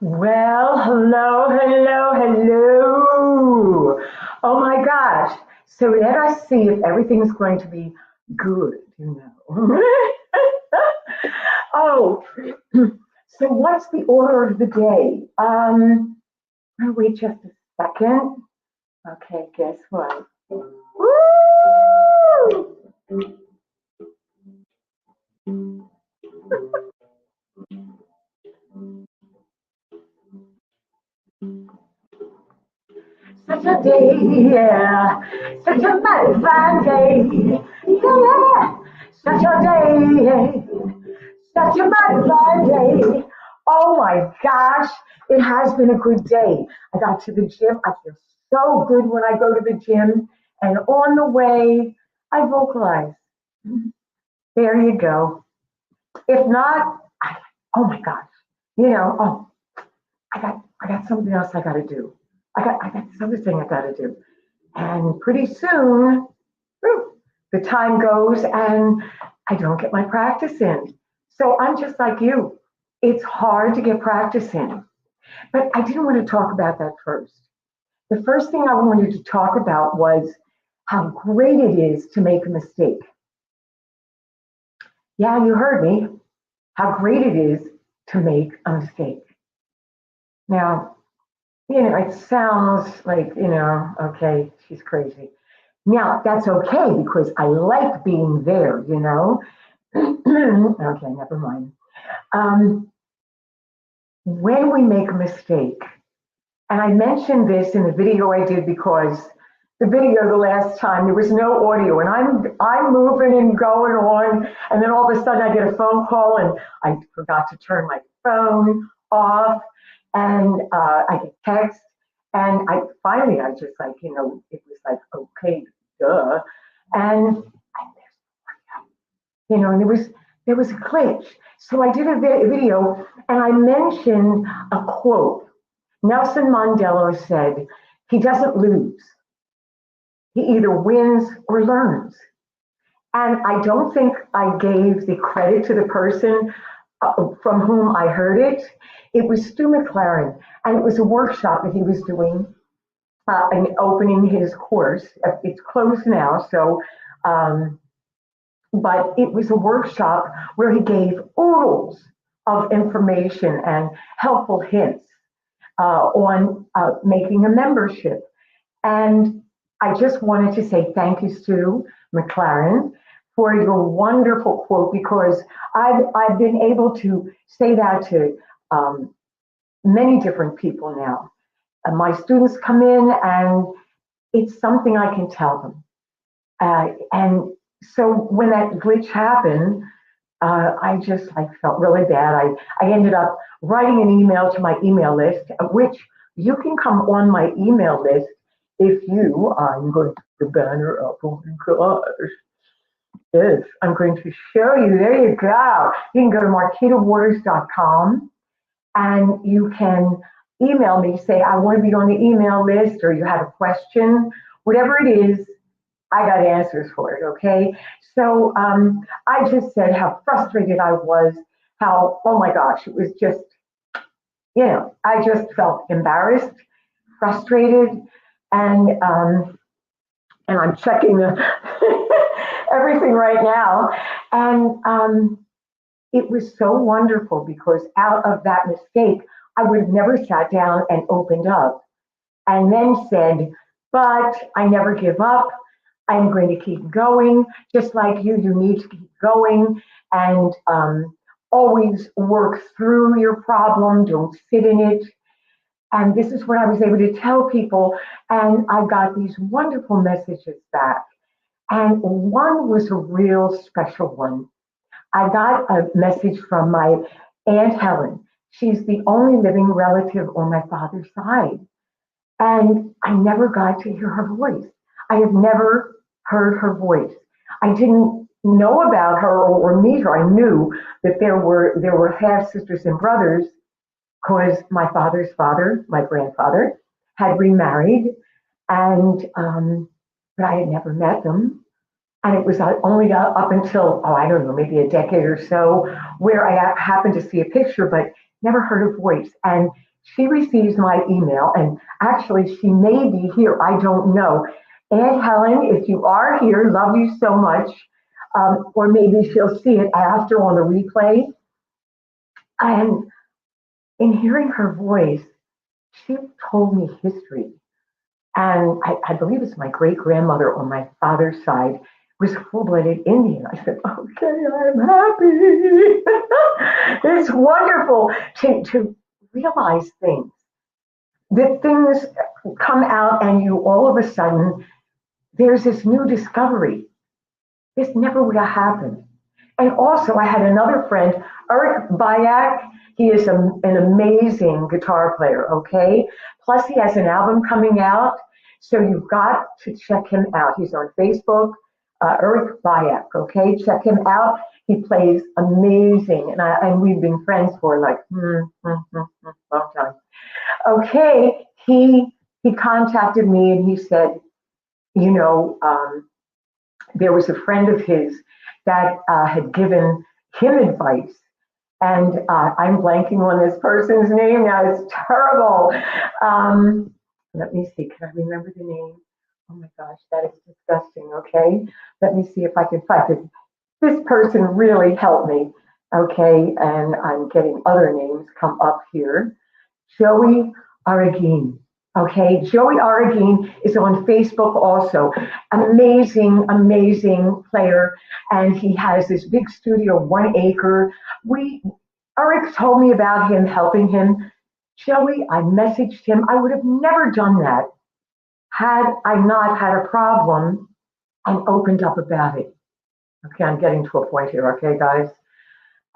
Well, hello, hello, hello. Oh my gosh. So let us see if everything's going to be good. Oh, so what's the order of the day? Wait just a second. Okay, guess what? Woo! Such a day, yeah. Such a mighty fine day. Yeah. Such a day. Such a mighty fine day. Oh my gosh. It has been a good day. I got to the gym. I feel so good when I go to the gym. And on the way, I vocalize. There you go. If not, oh my gosh. I got something else I gotta do. I got this other thing I gotta do. And pretty soon, whew, the time goes and I don't get my practice in. So I'm just like you. It's hard to get practice in. But I didn't want to talk about that first. The first thing I wanted to talk about was how great it is to make a mistake. Yeah, you heard me. How great it is to make a mistake. Now, it sounds like, okay, she's crazy. Now, that's okay because I like being there. Okay, never mind. Um, when we make a mistake, and I mentioned this in the video I did because the video the last time there was no audio, and I'm moving and going on, and then all of a sudden I get a phone call, and I forgot to turn my phone off, and I get text, and I just like it was like okay, duh, and and there was a glitch. So I did a video and I mentioned a quote. Nelson Mandela said, he doesn't lose. He either wins or learns. And I don't think I gave the credit to the person from whom I heard it. It was Stu McLaren, and it was a workshop that he was doing and opening his course. It's closed now, so but it was a workshop where he gave oodles of information and helpful hints on making a membership. And I just wanted to say thank you, Sue McLaren, for your wonderful quote because I've been able to say that to many different people now. My students come in and it's something I can tell them. And so when that glitch happened, I just felt really bad. I ended up writing an email to my email list, which you can come on my email list if I'm going to put the banner up. Oh my gosh. Yes, I'm going to show you. There you go. You can go to marquitawaters.com and you can email me, say, I want to be on the email list, or you have a question, whatever it is, I got answers for it, okay? So I just said how frustrated I was, how, oh my gosh, it was just, I just felt embarrassed, frustrated, and I'm checking everything right now. And it was so wonderful because out of that mistake, I would have never sat down and opened up and then said, but I never give up. I'm going to keep going. Just like you need to keep going and always work through your problem. Don't sit in it. And this is what I was able to tell people. And I got these wonderful messages back. And one was a real special one. I got a message from my Aunt Helen. She's the only living relative on my father's side. And I never got to hear her voice. I have never heard her voice. I didn't know about her or meet her. I knew that there were half sisters and brothers because my father's father, my grandfather, had remarried, and but I had never met them. And it was only up until, I don't know, maybe a decade or so, where I happened to see a picture, but never heard a voice. And she receives my email, and actually she may be here, I don't know. Aunt Helen, if you are here, love you so much. Or maybe she'll see it after on the replay. And in hearing her voice, she told me history. And I believe it's my great grandmother on my father's side was full-blooded Indian. I said, okay, I'm happy. It's wonderful to realize things. That things come out and you all of a sudden, there's this new discovery. This never would have happened. And also, I had another friend, Eric Bayak. He is an amazing guitar player, okay? Plus, he has an album coming out, so you've got to check him out. He's on Facebook, Eric Bayak, okay? Check him out. He plays amazing, and we've been friends for like long time. Okay, he contacted me and he said, you know, there was a friend of his that had given him advice. And I'm blanking on this person's name now. It's terrible. Let me see. Can I remember the name? Oh my gosh, that is disgusting. Okay. Let me see if I can find it. This person really helped me. Okay. And I'm getting other names come up here. Joey Aragine. Okay, Joey Aragine is on Facebook also. Amazing, amazing player. And he has this big studio, 1 acre. Eric told me about him, helping him. Joey, I messaged him. I would have never done that had I not had a problem and opened up about it. Okay, I'm getting to a point here, okay, guys?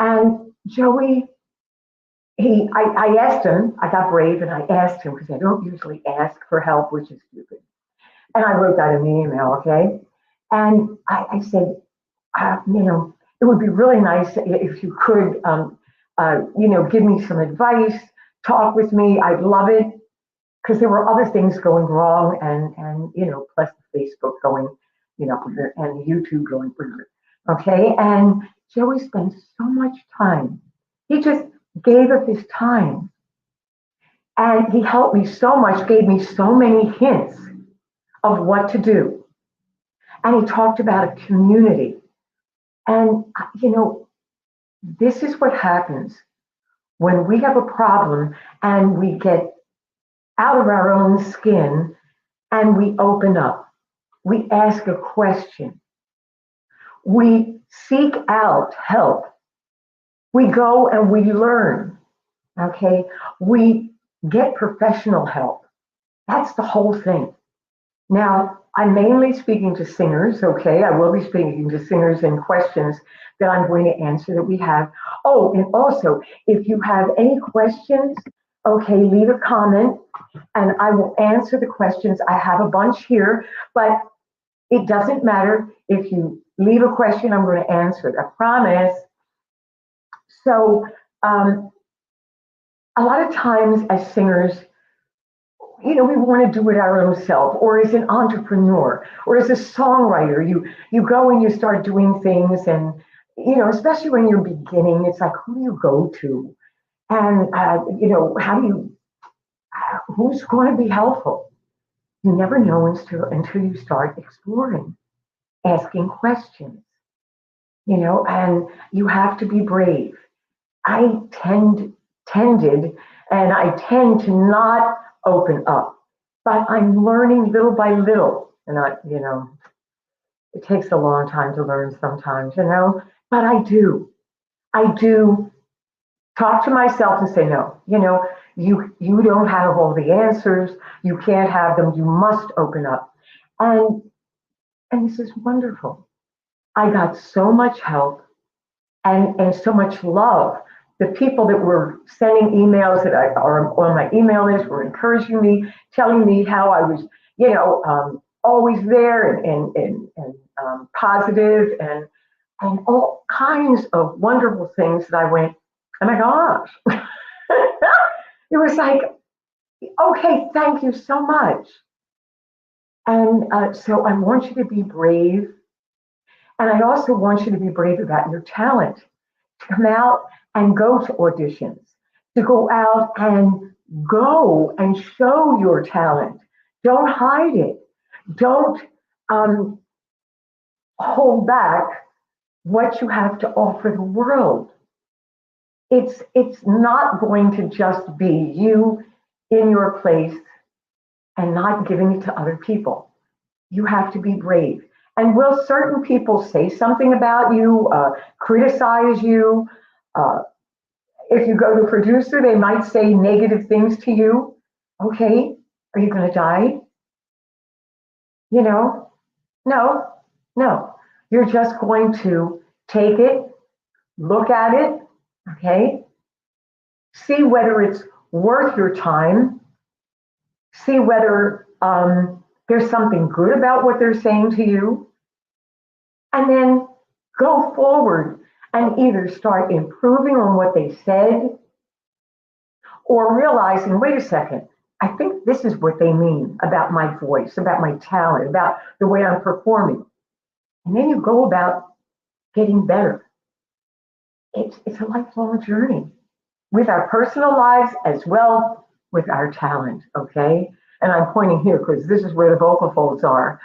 And Joey, I asked him, I got brave and I asked him because I don't usually ask for help, which is stupid. And I wrote that in the email, okay? And I said, it would be really nice if you could, give me some advice, talk with me. I'd love it because there were other things going wrong and plus the Facebook going, and the YouTube going, okay? And Joey spent so much time. He just gave of his time. And he helped me so much, gave me so many hints of what to do. And he talked about a community. And, this is what happens when we have a problem and we get out of our own skin and we open up. We ask a question. We seek out help. We go and we learn. Okay, we get professional help. That's the whole thing. Now, I'm mainly speaking to singers, okay? I will be speaking to singers and questions that I'm going to answer that we have. Oh, and also, if you have any questions, okay, leave a comment and I will answer the questions. I have a bunch here, but it doesn't matter. If you leave a question, I'm going to answer it. I promise. So, a lot of times as singers, we want to do it our own self, or as an entrepreneur, or as a songwriter, you go and you start doing things, and especially when you're beginning, it's like, who do you go to, and how do you, who's going to be helpful? You never know until you start exploring, asking questions, and you have to be brave. I tended, and I tend to not open up, but I'm learning little by little. And it takes a long time to learn sometimes, but I do talk to myself and say, no, you don't have all the answers. You can't have them. You must open up. And this is wonderful. I got so much help and so much love. The people that were sending emails that are on my email list were encouraging me, telling me how I was, always there and positive and all kinds of wonderful things that I went, oh my gosh. It was like, okay, thank you so much. And so I want you to be brave. And I also want you to be brave about your talent, to come out and go to auditions, to go out and Go and show your talent. Don't hide it. Don't um, hold back what you have to offer the world. It's not going to just be you in your place and not giving it to other people. You have to be brave. And will certain people say something about you, criticize you? Uh, if you go to a producer, they might say negative things to you. Okay, are you going to die? You know, no, no. You're just going to take it, look at it, okay, see whether it's worth your time, see whether there's something good about what they're saying to you, and then go forward and either start improving on what they said or realizing, wait a second, I think this is what they mean about my voice, about my talent, about the way I'm performing. And then you go about getting better. It's a lifelong journey with our personal lives as well with our talent, okay? And I'm pointing here because this is where the vocal folds are.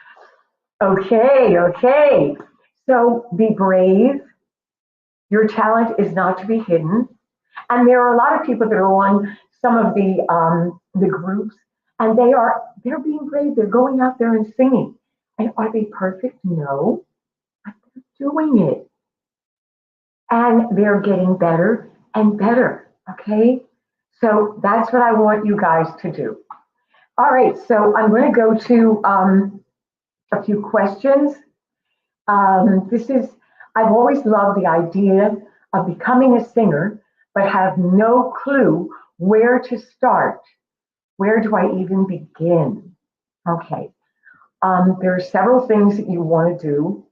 Okay, okay. So be brave. Your talent is not to be hidden. And there are a lot of people that are on some of the groups, and they're being brave. They're going out there and singing. And are they perfect? No, but they're doing it, and they're getting better and better. Okay, so that's what I want you guys to do. All right, so I'm going to go to a few questions. This is, I've always loved the idea of becoming a singer, but have no clue where to start. Where do I even begin? Okay, there are several things that you want to do.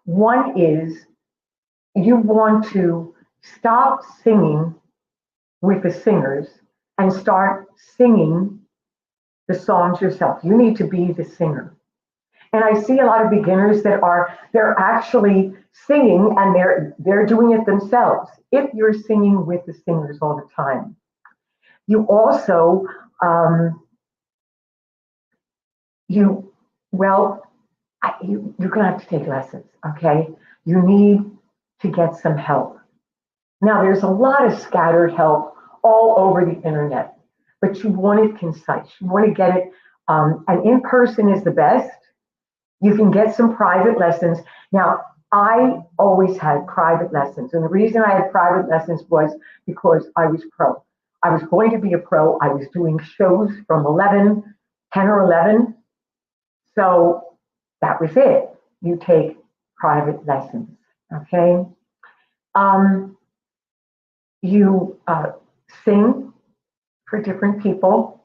One is you want to stop singing with the singers and start singing the songs yourself. You need to be the singer. And I see a lot of beginners that they're actually singing and they're doing it themselves. If you're singing with the singers all the time, you also you well you're gonna have to take lessons. Okay, you need to get some help. Now there's a lot of scattered help all over the internet, but you want it concise. You want to get it, and in person is the best. You can get some private lessons. Now, I always had private lessons. And the reason I had private lessons was because I was pro. I was going to be a pro. I was doing shows from 10 or 11. So that was it. You take private lessons, okay? Um, you sing for different people.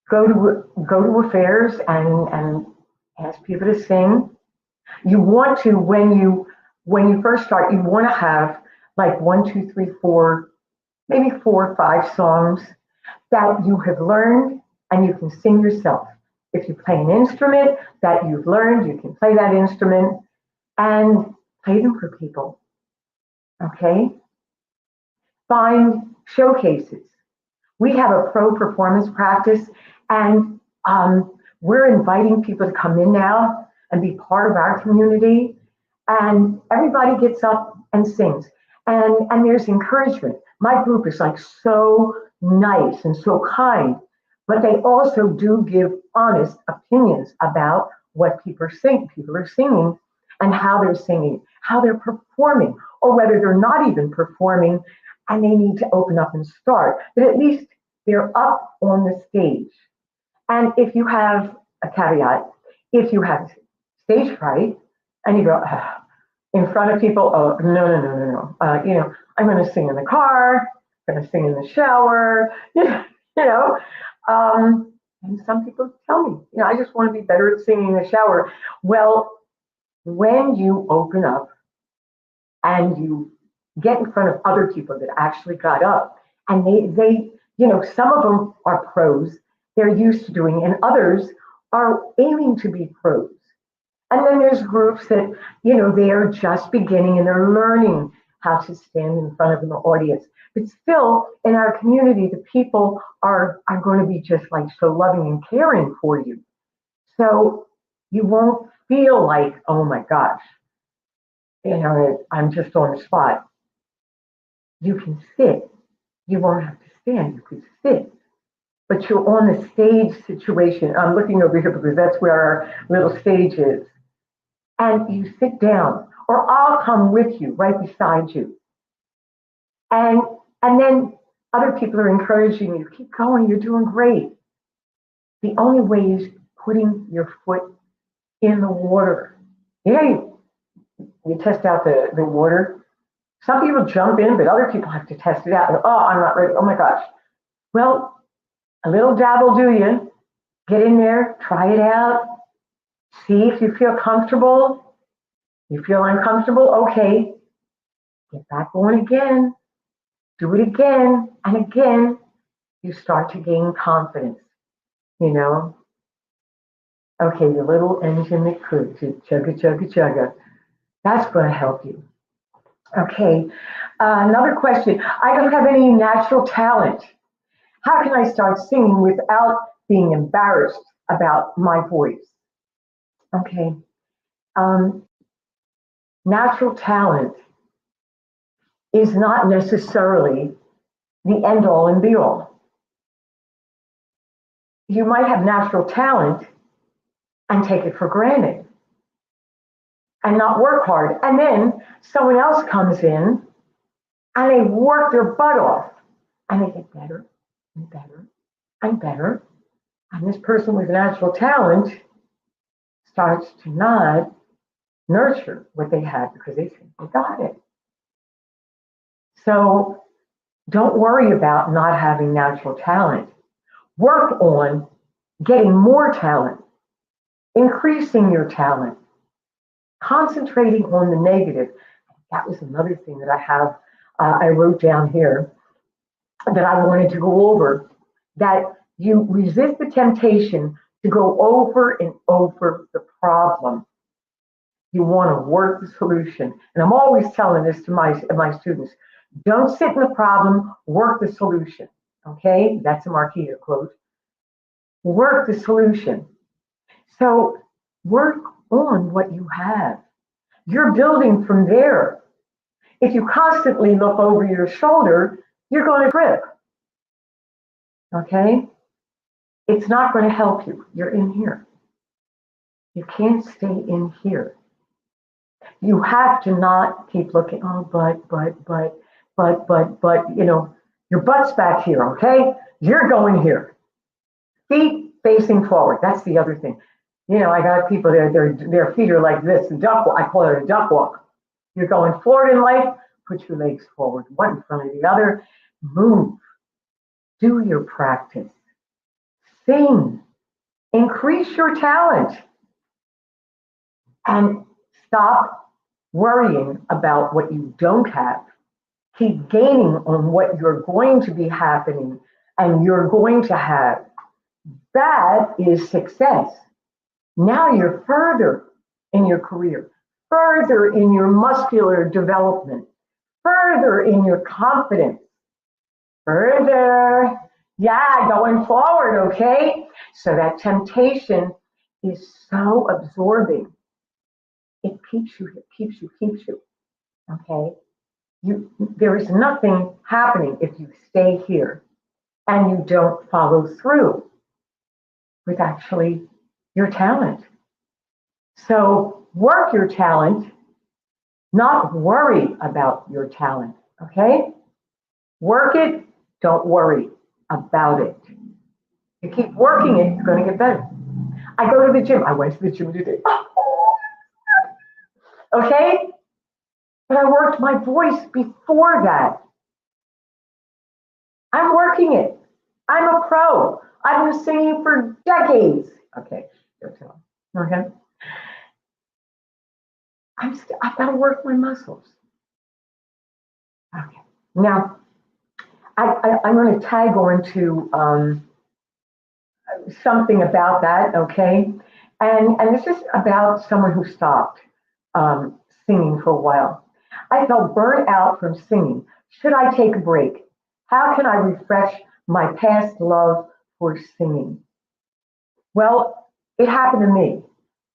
Go to affairs and ask people to sing. You want to, when you first start, you want to have like 1, 2, 3, 4, maybe 4 or 5 songs that you have learned and you can sing yourself. If you play an instrument that you've learned, you can play that instrument and play them for people. Okay? Find showcases. We have a pro performance practice, and we're inviting people to come in now and be part of our community. And everybody gets up and sings. And there's encouragement. My group is like so nice and so kind, but they also do give honest opinions about what people are singing and how they're singing, how they're performing, or whether they're not even performing and they need to open up and start. But at least they're up on the stage. And if you have a caveat, if you have stage fright and you go in front of people, oh, no. I'm going to sing in the car, I'm going to sing in the shower, you know. And some people tell me, I just want to be better at singing in the shower. Well, when you open up and you get in front of other people that actually got up and they some of them are pros, they're used to doing, and others are aiming to be pros. And then there's groups that, they are just beginning and they're learning how to stand in front of an audience. But still, in our community, the people are going to be just like so loving and caring for you. So you won't feel like, oh my gosh, I'm just on the spot. You can sit. You won't have to stand. You can sit. But you're on the stage situation. I'm looking over here because that's where our little stage is. And you sit down, or I'll come with you right beside you. And then other people are encouraging you, keep going, you're doing great. The only way is putting your foot in the water. Yeah, you test out the water. Some people jump in, but other people have to test it out. And, oh, I'm not ready. Oh my gosh. Well, a little dab will do you. Get in there, try it out. See if you feel comfortable. You feel uncomfortable? Okay. Get back on again. Do it again and again. You start to gain confidence, Okay, the little engine that could, chugga, chugga, chugga. That's going to help you. Okay, another question. I don't have any natural talent. How can I start singing without being embarrassed about my voice? Okay, natural talent is not necessarily the end all and be all. You might have natural talent and take it for granted and not work hard. And then someone else comes in and they work their butt off and they get better and better and better. And this person with natural talent starts to not nurture what they had because they think they got it. So don't worry about not having natural talent. Work on getting more talent, increasing your talent, concentrating on the negative. That was another thing that I wrote down here that I wanted to go over, that you resist the temptation to go over and over the problem. You want to work the solution. And I'm always telling this to my students. Don't sit in the problem, work the solution. Okay? That's a Marquita quote. Work the solution. So work on what you have. You're building from there. If you constantly look over your shoulder, you're going to trip. Okay? It's not going to help you. You're in here. You can't stay in here. You have to not keep looking, oh, but, your butt's back here, okay? You're going here. Feet facing forward. That's the other thing. I got people their feet are like this, duck walk. I call it a duck walk. You're going forward in life, put your legs forward, one in front of the other, move. Do your practice. Sing. Increase your talent. And stop worrying about what you don't have. Keep gaining on what you're going to be happening and you're going to have. That is success. Now you're further in your career, further in your muscular development, further in your confidence, further. Yeah, going forward, okay? So that temptation is so absorbing. It keeps you, okay? There is nothing happening if you stay here and you don't follow through with actually your talent. So work your talent, not worry about your talent, okay? Work it, don't worry about it. You keep working it, you're going to get better. I go to the gym. I went to the gym today. Okay? But I worked my voice before that. I'm working it. I'm a pro. I've been singing for decades. Okay, don't tell. Okay? I've got to work my muscles. Okay. Now, I'm going to tag on to something about that, okay? And this is about someone who stopped singing for a while. I felt burnt out from singing. Should I take a break? How can I refresh my past love for singing? Well, it happened to me.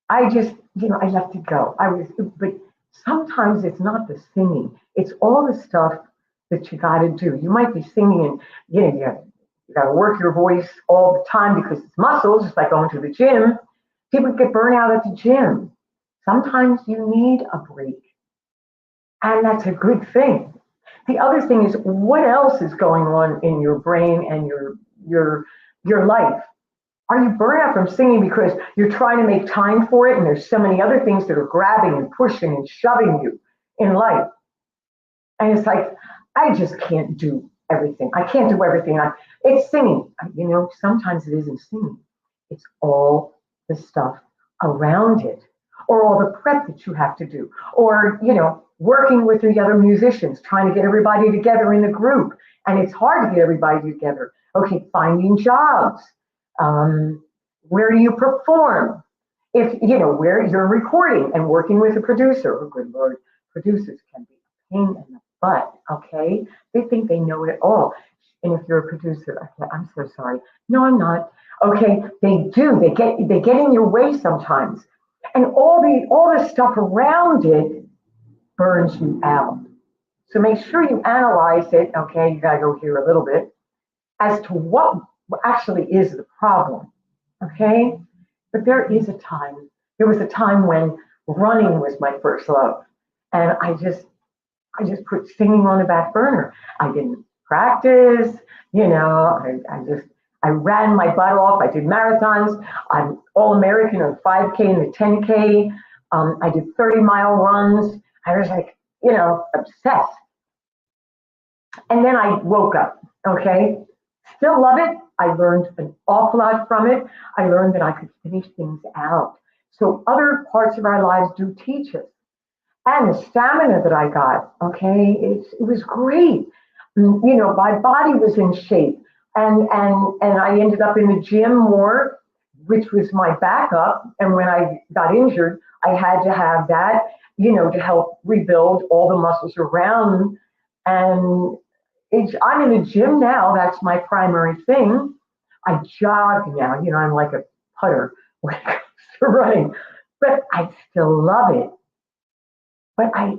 I just, I left it go. But sometimes it's not the singing, it's all the stuff that you got to do. You might be singing and, you got to work your voice all the time because it's muscles. It's like going to the gym. People get burnt out at the gym. Sometimes you need a break, and that's a good thing. The other thing is what else is going on in your brain and your your life. Are you burnt out from singing because you're trying to make time for it and there's so many other things that are grabbing and pushing and shoving you in life? And it's like, I just can't do everything. I can't do everything. It's singing. Sometimes it isn't singing. It's all the stuff around it, or all the prep that you have to do, or, working with the other musicians, trying to get everybody together in the group. And it's hard to get everybody together. Okay, finding jobs. Where do you perform? If, where you're recording and working with a producer. Oh, good Lord, producers can be a pain in the butt, okay? They think they know it all. And if you're a producer, okay, I'm so sorry. No, I'm not. Okay, they do. They get in your way sometimes. And all the stuff around it burns you out. So make sure you analyze it, okay? You gotta go here a little bit, as to what actually is the problem, okay? But there was a time when running was my first love. And I just put singing on the back burner. I didn't practice, I ran my butt off. I did marathons. I'm all American on 5K and the 10K. I did 30-mile runs. I was like, obsessed. And then I woke up, okay? Still love it. I learned an awful lot from it. I learned that I could finish things out. So other parts of our lives do teach us. And the stamina that I got, okay, it was great. My body was in shape, and I ended up in the gym more, which was my backup. And when I got injured, I had to have that, to help rebuild all the muscles around. And I'm in the gym now. That's my primary thing. I jog now. I'm like a putter when it comes to running, but I still love it. But I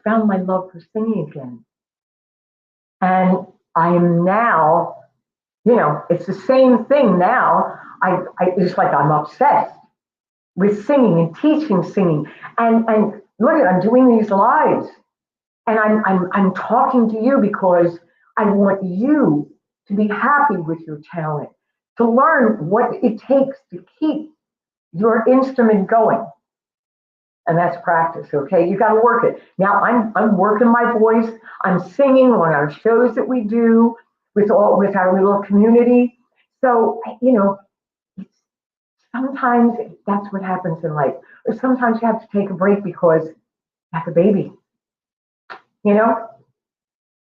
found my love for singing again. And I am now, it's the same thing now. It's like I'm obsessed with singing and teaching singing. And look, I'm doing these lives. And I'm talking to you because I want you to be happy with your talent, to learn what it takes to keep your instrument going. And that's practice, okay? You got to work it. Now I'm working my voice. I'm singing on our shows that we do with our little community. So it's, sometimes that's what happens in life. Or sometimes you have to take a break because you have a baby,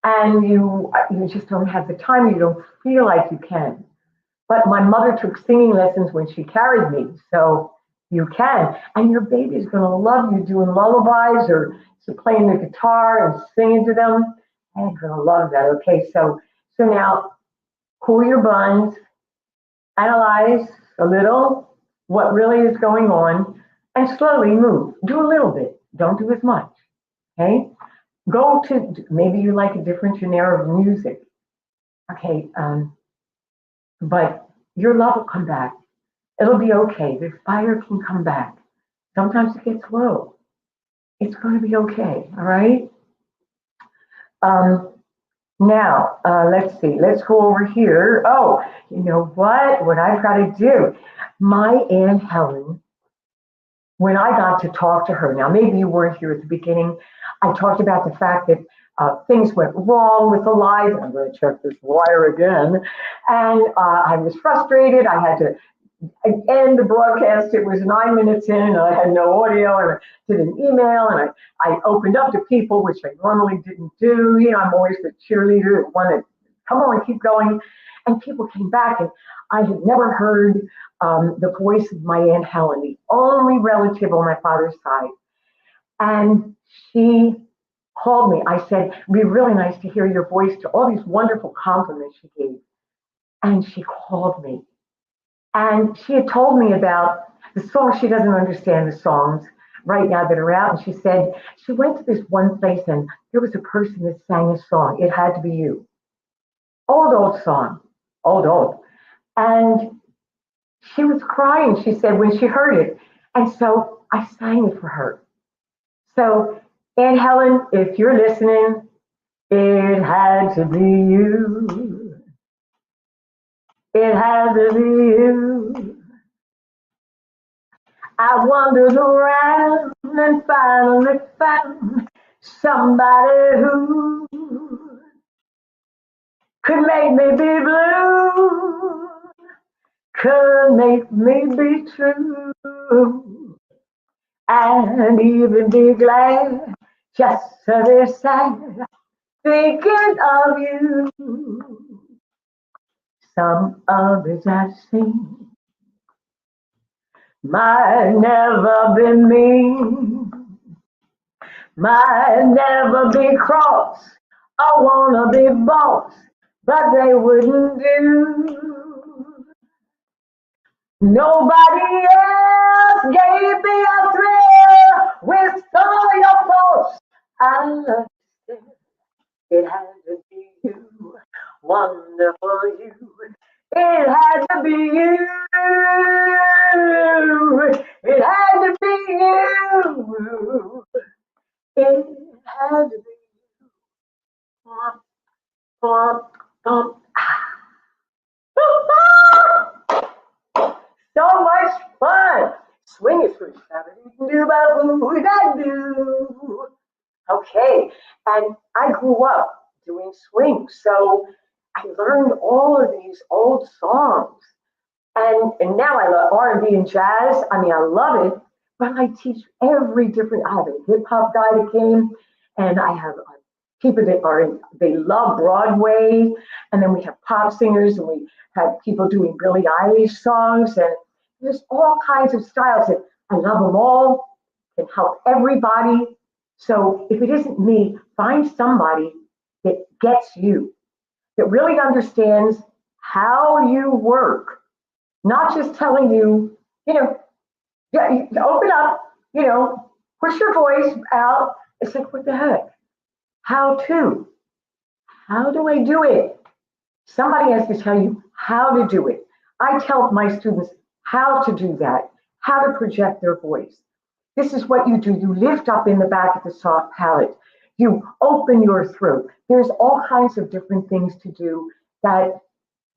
and you just don't have the time. You don't feel like you can. But my mother took singing lessons when she carried me, so you can. And your baby's going to love you doing lullabies or playing the guitar and singing to them. They're going to love that. Okay, so now cool your buns, analyze a little what really is going on, and slowly move. Do a little bit. Don't do as much. Okay. Go to, maybe you like a different genre of music. Okay, but your love will come back. It'll be okay. The fire can come back. Sometimes it gets low. It's going to be okay. All right. Now, let's see. Let's go over here. Oh, you know what? What I've got to do. My Aunt Helen, when I got to talk to her, now maybe you weren't here at the beginning, I talked about the fact that things went wrong with the live. I'm going to check this wire again. And I was frustrated. I had to end the broadcast. It was 9 minutes in, and I had no audio, and I did an email, and I opened up to people, which I normally didn't do. I'm always the cheerleader that wanted, come on, keep going. And people came back, and I had never heard the voice of my Aunt Helen, the only relative on my father's side. And she called me. I said, it'd be really nice to hear your voice, to all these wonderful compliments she gave. And she called me. And she had told me about the song. She doesn't understand the songs right now that are out. And she said she went to this one place and there was a person that sang a song. It Had to Be You. Old song. Old. And she was crying, she said, when she heard it. And so I sang it for her. So, Aunt Helen, if you're listening, it had to be you. It had to be you. I wandered around and finally found somebody who could make me be blue, could make me be true, and even be glad, just so very sad, thinking of you. Some others I've seen might never be mean, might never be cross, I wanna be boss, but they wouldn't do. Nobody else gave me a thrill with all your force. I love you. It had to be you, wonderful you. It had to be you. It had to be you. It had to be you. Bump, bump. So much fun. Swing is for Saturday. Do about what I do. Okay, and I grew up doing swing, so I learned all of these old songs, and now I love R&B and jazz. I mean, I love it, but I teach every different. I have a hip hop guy that came, and I have people that they love Broadway, and then we have pop singers, and we have people doing Billie Eilish songs, and there's all kinds of styles, and I love them all. Can help everybody. So if it isn't me, find somebody that gets you, that really understands how you work, not just telling you, yeah, you open up, push your voice out. It's like, what the heck? How to? How do I do it? Somebody has to tell you how to do it. I tell my students how to do that, how to project their voice. This is what you do. You lift up in the back of the soft palate. You open your throat. There's all kinds of different things to do that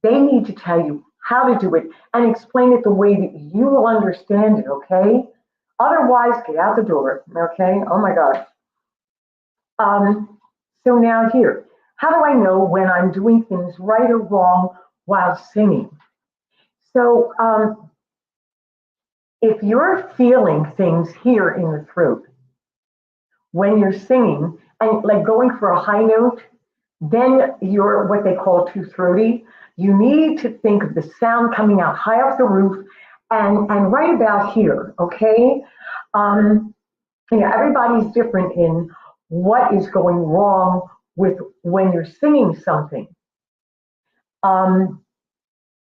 they need to tell you how to do it and explain it the way that you will understand it, okay? Otherwise, get out the door, okay? Oh my gosh. So now here, how do I know when I'm doing things right or wrong while singing? So if you're feeling things here in the throat when you're singing and like going for a high note, then you're what they call too throaty. You need to think of the sound coming out high off the roof and right about here, okay? Everybody's different in what is going wrong with when you're singing something.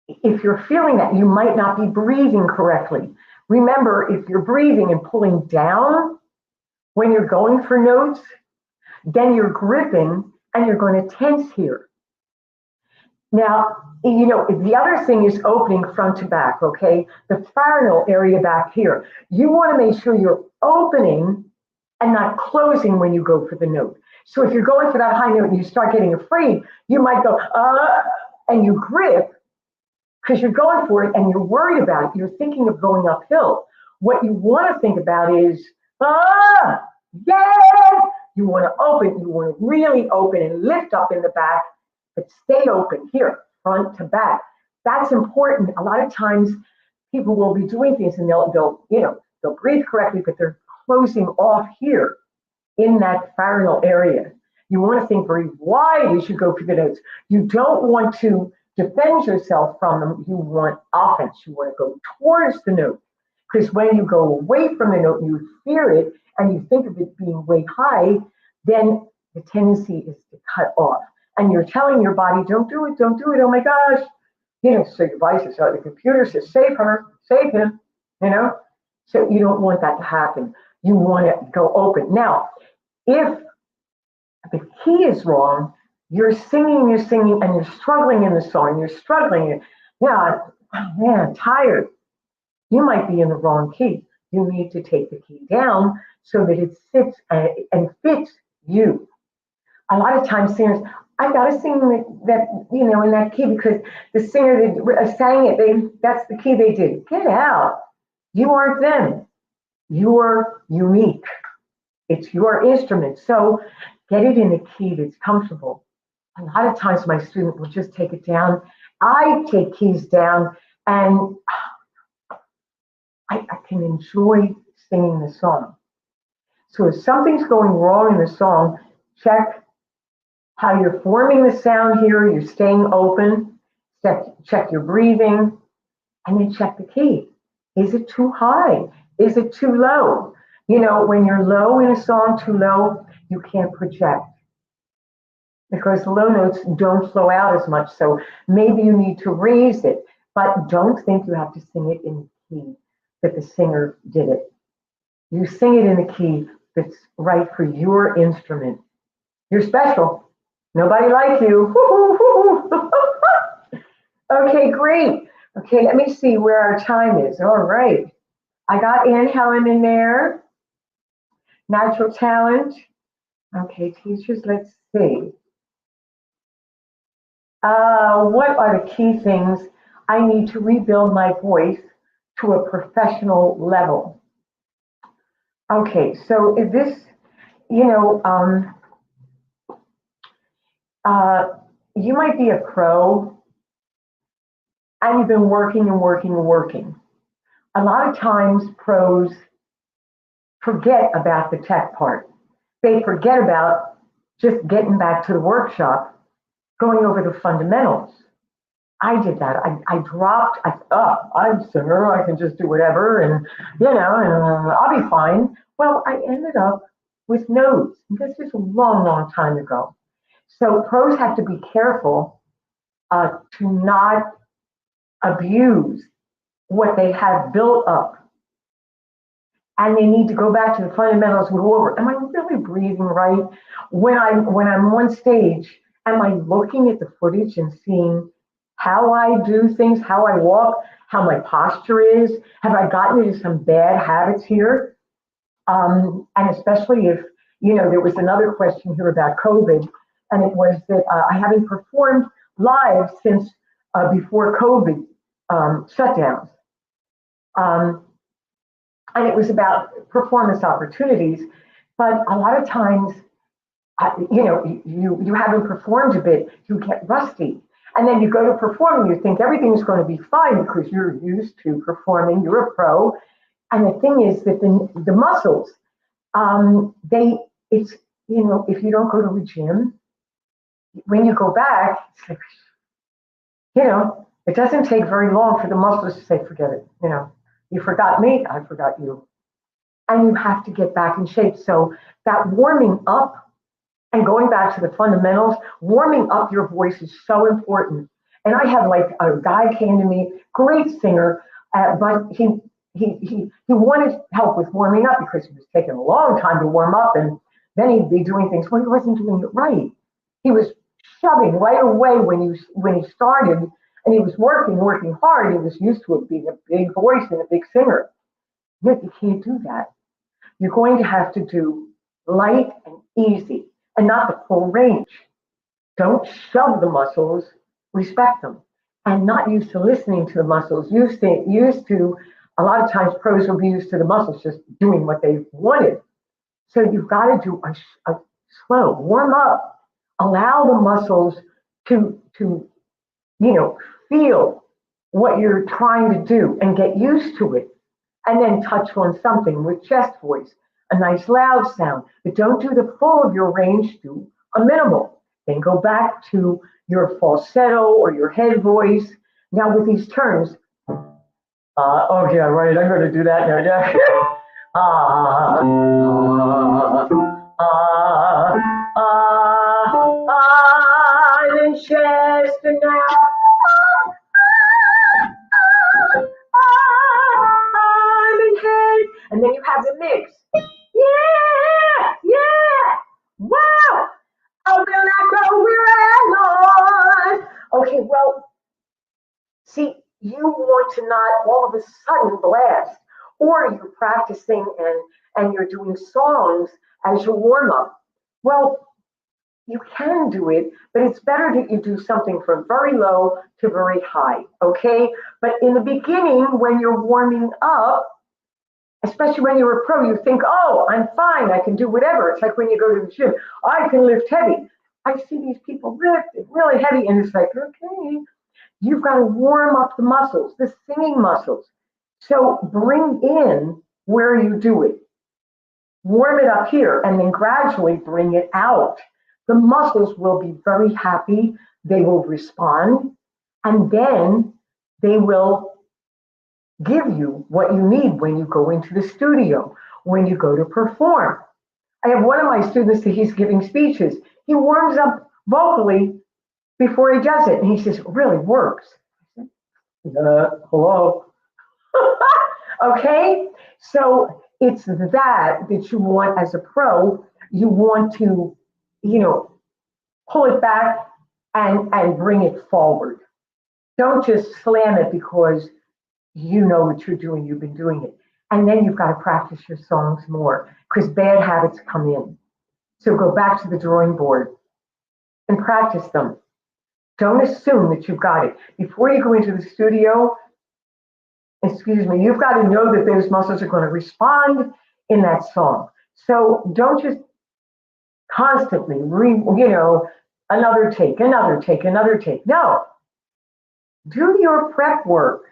If you're feeling that, you might not be breathing correctly. Remember, if you're breathing and pulling down when you're going for notes, then you're gripping and you're going to tense here. Now, the other thing is opening front to back, okay? The pharyngeal area back here. You want to make sure you're opening and not closing when you go for the note. So if you're going for that high note and you start getting afraid, you might go, and you grip because you're going for it and you're worried about it. You're thinking of going uphill. What you want to think about is, yeah! You want to open, you want to really open and lift up in the back, but stay open here, front to back. That's important. A lot of times people will be doing things and they'll breathe correctly, but they're closing off here in that pharyngeal area. You want to think very wide as you go for the notes. You don't want to defend yourself from them. You want offense. You want to go towards the note. Because when you go away from the note, you fear it, and you think of it being way high, then the tendency is to cut off. And you're telling your body, don't do it, don't do it, oh my gosh. So your body says, oh, the computer says, save her, save him, you know? So you don't want that to happen. You want to go open. Now, if the key is wrong, you're singing, and you're struggling in the song, you're struggling, yeah, oh man, tired. You might be in the wrong key. You need to take the key down so that it sits and fits you. A lot of times singers, I gotta sing that in that key because the singer that sang it, that's the key they did. Get out. You aren't them. You're unique. It's your instrument. So get it in a key that's comfortable. A lot of times my student will just take it down. I take keys down and I can enjoy singing the song. So if something's going wrong in the song, check how you're forming the sound here. You're staying open. Check your breathing, and then check the key. Is it too high? Is it too low? When you're low in a song, too low, you can't project because the low notes don't flow out as much. So maybe you need to raise it, but don't think you have to sing it in the key that the singer did it. You sing it in the key that's right for your instrument. You're special. Nobody like you. Okay, great. Okay, let me see where our time is. All right. I got Ann Helen in there. Natural talent. Okay, teachers, let's see. What are the key things I need to rebuild my voice to a professional level? Okay, so if this, you might be a pro and you've been working and working and working. A lot of times pros forget about the tech part. They forget about just getting back to the workshop, going over the fundamentals. I did that. I dropped, I'm a singer, I can just do whatever, and I'll be fine. Well, I ended up with nodes. This is a long, long time ago. So pros have to be careful to not abuse what they have built up. And they need to go back to the fundamentals and go over, am I really breathing right? When I'm on stage, am I looking at the footage and seeing how I do things, how I walk, how my posture is? Have I gotten into some bad habits here? And especially if, there was another question here about COVID, and it was that I haven't performed live since before COVID shutdowns. And it was about performance opportunities, but a lot of times, you haven't performed a bit, you get rusty. And then you go to perform and you think everything's going to be fine because you're used to performing, you're a pro. And the thing is that the muscles, if you don't go to a gym, when you go back, it's like, it doesn't take very long for the muscles to say, forget it. You forgot me, I forgot you. And you have to get back in shape. So that warming up and going back to the fundamentals, warming up your voice is so important. And I have like a guy came to me, great singer, but he wanted help with warming up because he was taking a long time to warm up, and then he'd be doing things. Well, he wasn't doing it right. He was shoving right away when he started, and he was working hard. He was used to it being a big voice and a big singer. Yet you can't do that. You're going to have to do light and easy and not the full range. Don't shove the muscles, respect them. And not used to listening to the muscles, used to a lot of times pros will be used to the muscles just doing what they wanted. So you've got to do a slow warm up, allow the muscles to feel what you're trying to do and get used to it, and then touch on something with chest voice, a nice loud sound, but don't do the full of your range, do a minimal. Then go back to your falsetto or your head voice. Now with these turns, okay, right, I'm going to do that now. to not all of a sudden blast. Or you're practicing and you're doing songs as your warm up. Well, you can do it, but it's better that you do something from very low to very high, okay? But in the beginning, when you're warming up, especially when you're a pro, you think, oh, I'm fine, I can do whatever. It's like when you go to the gym, I can lift heavy. I see these people lift really heavy, and it's like, okay, you've got to warm up the muscles, the singing muscles. So bring in where you do it. Warm it up here, and then gradually bring it out. The muscles will be very happy. They will respond, and then they will give you what you need when you go into the studio, when you go to perform. I have one of my students that he's giving speeches. He warms up vocally before he does it, and he says, it really works. Hello? Okay? So it's that you want as a pro. You want to, pull it back and bring it forward. Don't just slam it because you know what you're doing, you've been doing it. And then you've got to practice your songs more because bad habits come in. So go back to the drawing board and practice them. Don't assume that you've got it. Before you go into the studio, you've got to know that those muscles are going to respond in that song. So don't just constantly, another take. No, do your prep work.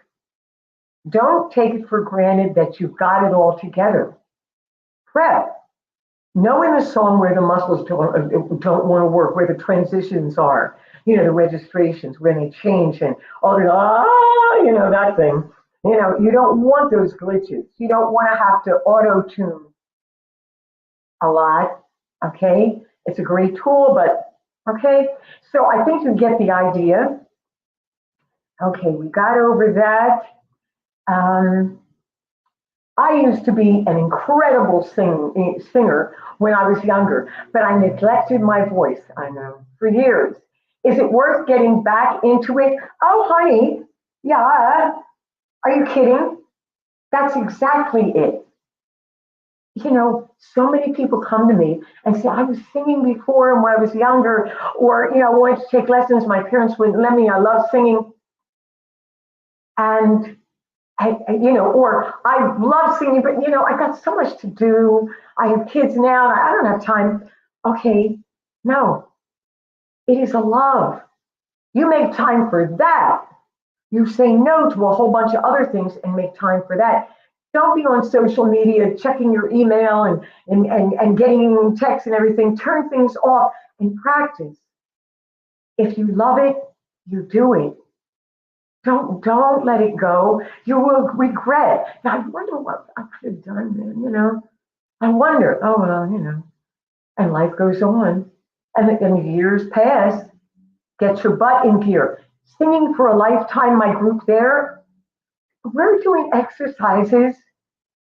Don't take it for granted that you've got it all together. Prep. Know in the song where the muscles don't want to work, where the transitions are, the registrations, when they change and that thing. You don't want those glitches. You don't want to have to auto-tune a lot, okay? It's a great tool, but okay. So I think you get the idea. Okay, we got over that. I used to be an incredible singer when I was younger, but I neglected my voice, I know, for years. Is it worth getting back into it? Oh, honey, yeah. Are you kidding? That's exactly it. So many people come to me and say, I was singing before and when I was younger, or, I wanted to take lessons. My parents wouldn't let me. I love singing. And or I love singing, but I got so much to do. I have kids now, and I don't have time. Okay, no, it is a love. You make time for that. You say no to a whole bunch of other things and make time for that. Don't be on social media checking your email and getting texts and everything. Turn things off and practice. If you love it, you do it. Don't let it go. You will regret. Now, I wonder what I could have done then, I wonder, oh, well, and life goes on. And the years pass. Get your butt in gear. Singing for a Lifetime, my group there, we're doing exercises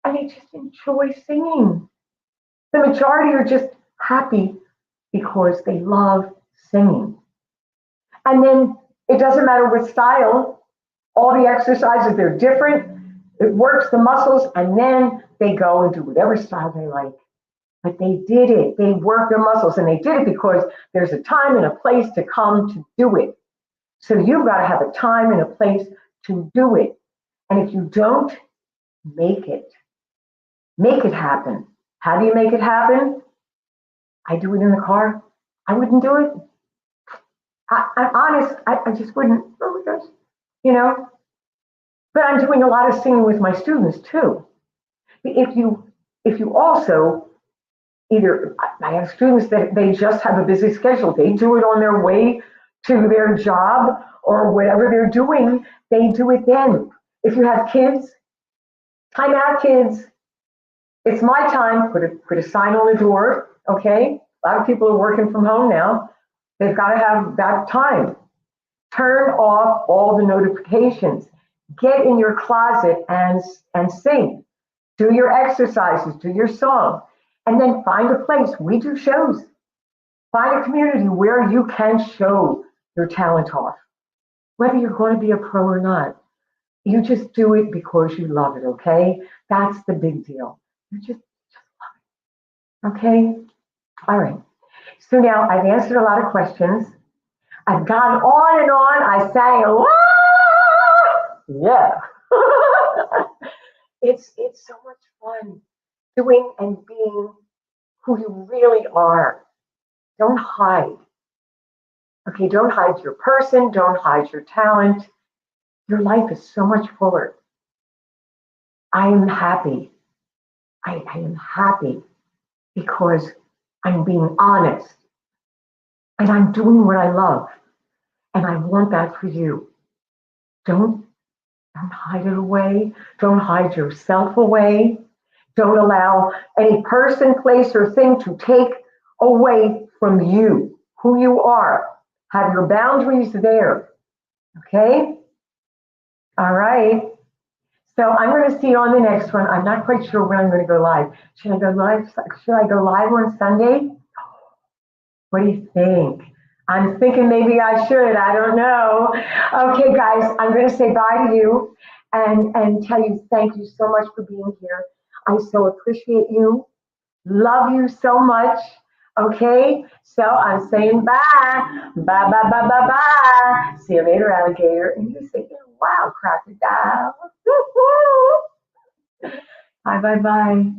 and they just enjoy singing. The majority are just happy because they love singing. And then it doesn't matter what style, all the exercises, they're different. It works the muscles, and then they go and do whatever style they like. But they did it. They worked their muscles, and they did it because there's a time and a place to come to do it. So you've got to have a time and a place to do it. And if you don't, make it. Make it happen. How do you make it happen? I do it in the car. I wouldn't do it. I'm honest. I just wouldn't. Oh my gosh. But I'm doing a lot of singing with my students too. If you also either, I have students that they just have a busy schedule. They do it on their way to their job or whatever they're doing. They do it then. If you have kids, time out, kids. It's my time. Put a sign on the door. Okay. A lot of people are working from home now. They've got to have that time. Turn off all the notifications. Get in your closet and sing. Do your exercises, do your song, and then find a place. We do shows. Find a community where you can show your talent off, whether you're going to be a pro or not. You just do it because you love it, okay? That's the big deal. You just, okay? All right. So now I've answered a lot of questions. I've gone on and on. I sang, yeah. It's so much fun doing and being who you really are. Don't hide. Okay, don't hide your person. Don't hide your talent. Your life is so much fuller. I am happy. I am happy because I'm being honest and I'm doing what I love. And I want that for you. Don't hide it away. Don't hide yourself away. Don't allow any person, place, or thing to take away from you, who you are. Have your boundaries there. Okay? All right. So I'm going to see you on the next one. I'm not quite sure when I'm going to go live. Should I go live? Should I go live on Sunday? What do you think? I'm thinking maybe I should. I don't know. Okay, guys, I'm going to say bye to you and tell you thank you so much for being here. I so appreciate you. Love you so much. Okay, so I'm saying bye. Bye, bye, bye, bye, bye. See you later, alligator. And you're thinking, wow, crocodile. Bye, bye, bye.